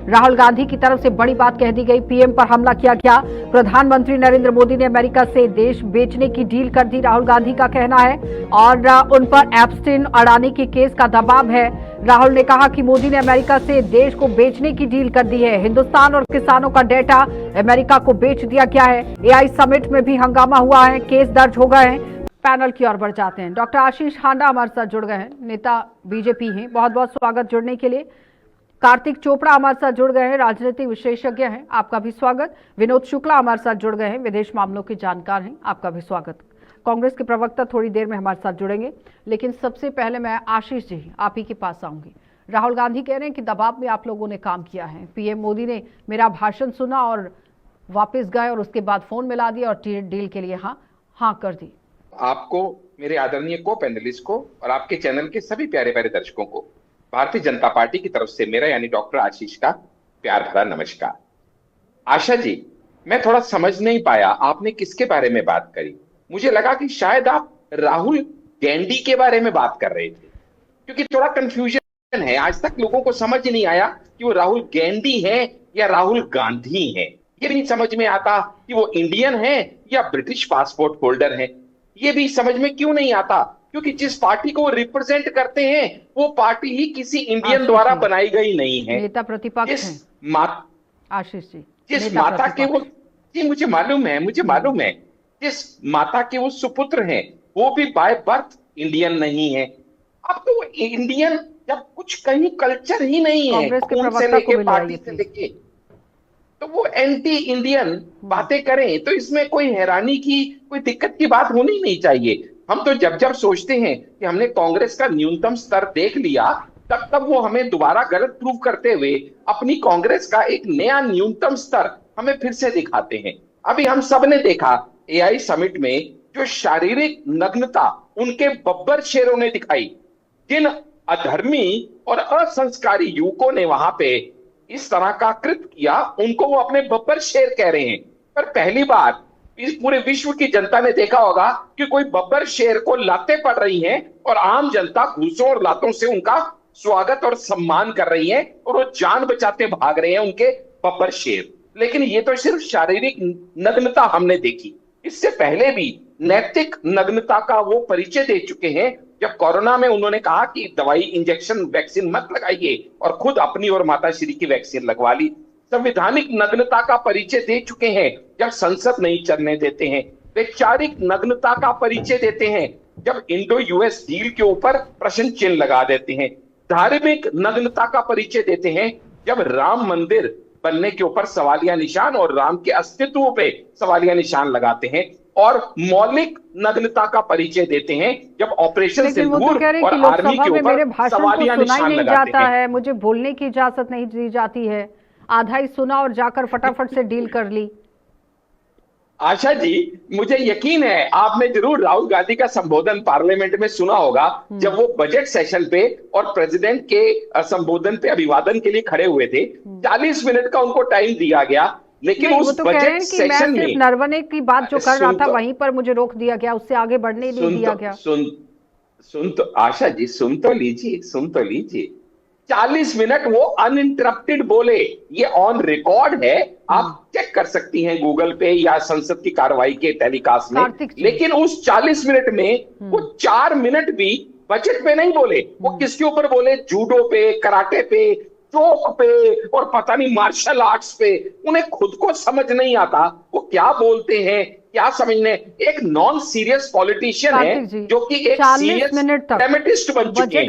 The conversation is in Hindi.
राहुल गांधी की तरफ से बड़ी बात कह दी गई, पीएम पर हमला किया गया। प्रधानमंत्री नरेंद्र मोदी ने अमेरिका से देश बेचने की डील कर दी, राहुल गांधी का कहना है। और उन पर एप्स्टीन अडानी के केस का दबाव है। राहुल ने कहा कि मोदी ने अमेरिका से देश को बेचने की डील कर दी है। हिंदुस्तान और किसानों का डेटा अमेरिका को बेच दिया गया है। एआई समिट में भी हंगामा हुआ है, केस दर्ज हो गए हैं। पैनल की ओर बढ़ जाते हैं। डॉक्टर आशीष हांडा हमारे साथ जुड़ गए हैं, नेता बीजेपी हैं। बहुत बहुत स्वागत जुड़ने के लिए। कार्तिक चोपड़ा हमारे साथ जुड़ गए हैं, राजनीतिक विशेषज्ञ हैं, आपका भी स्वागत। विनोद शुक्ला हमारे साथ जुड़ गए हैं, विदेश मामलों के जानकार हैं, आपका भी स्वागत। कांग्रेस के प्रवक्ता थोड़ी देर में हमारे साथ जुड़ेंगे, लेकिन सबसे पहले मैं आशीष जी आप ही के पास आऊंगी। राहुल गांधी कह रहे हैं कि दबाव में आप लोगों ने काम किया है। पीएम मोदी ने मेरा भाषण सुना और वापस गए और उसके बाद फोन मिला दिया और डील के लिए हाँ कर दी। आपको, मेरे आदरणीय को पैनलिस्ट को और आपके चैनल के सभी प्यारे प्यारे दर्शकों को भारतीय जनता पार्टी की तरफ से मेरा यानी डॉक्टर आशीष का प्यार भरा नमस्कार। आशा जी, मैं थोड़ा समझ नहीं पाया आपने किसके बारे में बात करी। मुझे लगा कि शायद आप राहुल गैंडी के बारे में बात कर रहे थे, क्योंकि थोड़ा कंफ्यूजन है। आज तक लोगों को समझ नहीं आया कि वो राहुल गैंडी है या राहुल गांधी है। ये भी नहीं समझ में आता कि वो इंडियन है या ब्रिटिश पासपोर्ट होल्डर है। ये भी समझ में क्यों नहीं आता, क्योंकि जिस पार्टी को वो रिप्रेजेंट करते हैं वो पार्टी ही किसी इंडियन द्वारा बनाई गई नहीं है। नेता प्रतिपक्ष हैं आशीष जी। जिस माता के वो, जी मुझे मालूम है, जिस माता के वो सुपुत्र हैं वो भी बाय बर्थ इंडियन नहीं है। अब तो वो इंडियन जब कुछ कहीं कल्चर ही नहीं है, खून से लेके पार्टी से लेके, तो वो एंटी इंडियन बातें करें तो इसमें कोई हैरानी की, कोई दिक्कत की बात होनी नहीं चाहिए। हम तो जब जब सोचते हैं कि हमने कांग्रेस का न्यूनतम स्तर देख लिया, तब तब वो हमें दोबारा गलत प्रूव करते हुए अपनी कांग्रेस का एक नया न्यूनतम स्तर हमें फिर से दिखाते हैं। अभी हम सब ने देखा एआई समिट में जो शारीरिक नग्नता उनके बब्बर शेरों ने दिखाई, जिन अधर्मी और असंस्कारी युवकों ने वहां पे इस तरह का कृत्य किया, उनको वो अपने बब्बर शेर कह रहे हैं। पर पहली बार इस पूरे विश्व की जनता ने देखा होगा कि कोई बब्बर शेर को लातें पड़ रही हैं और आम जनता घूसों और लातों से उनका स्वागत और सम्मान कर रही है और वो जान बचाते भाग रहे हैं उनके बब्बर शेर। लेकिन ये तो सिर्फ शारीरिक नग्नता हमने देखी, इससे पहले भी नैतिक नग्नता का वो परिचय दे चुके हैं। जब कोरोना में उन्होंने कहा कि दवाई, इंजेक्शन, वैक्सीन मत लगाइए और खुद अपनी और माताश्री की वैक्सीन लगवा ली। संवैधानिक नग्नता का परिचय दे चुके हैं जब संसद नहीं चलने देते हैं। वैचारिक नग्नता का परिचय देते हैं जब इंडो यूएस डील के ऊपर प्रश्न चिन्ह लगा देते हैं। धार्मिक नग्नता का परिचय देते हैं जब राम मंदिर बनने के ऊपर सवालिया निशान और राम के अस्तित्व पे सवालिया निशान लगाते हैं। और मौलिक नग्नता का परिचय देते हैं जब ऑपरेशन सिंदूर और आर्मी के ऊपर सवालिया निशान लगाते हैं। मुझे बोलने की इजाजत नहीं दी जाती है, आधा ही सुना और जाकर फटाफट से डील कर ली। आशा जी, मुझे यकीन है आपने जरूर राहुल गांधी का संबोधन पार्लियामेंट में सुना होगा, जब वो बजट सेशन पे और प्रेसिडेंट के संबोधन पे अभिवादन के लिए खड़े हुए थे। 40 मिनट का उनको टाइम दिया गया, लेकिन उस तो बजट सेशन में नरवने की बात जो कर रहा था वहीं पर मुझे रोक दिया गया, उससे आगे बढ़ने नहीं दिया गया। सुन तो आशा जी, सुन तो लीजिए। 40 मिनट वो अनइंटरप्टेड बोले, ये ऑन रिकॉर्ड है, आप चेक कर सकती हैं गूगल पे या संसद की कार्रवाई के टेलीकास्ट में। लेकिन उस 40 मिनट में वो 4 मिनट भी बजट पे नहीं बोले। वो किसके ऊपर बोले? जूडो पे, कराटे पे, चोक पे और पता नहीं मार्शल आर्ट्स पे। उन्हें खुद को समझ नहीं आता वो क्या बोलते हैं, क्या समझने। एक नॉन सीरियस पॉलिटिशियन है जो कि एक सीरियस ड्रामेटिस्ट बन चुके हैं।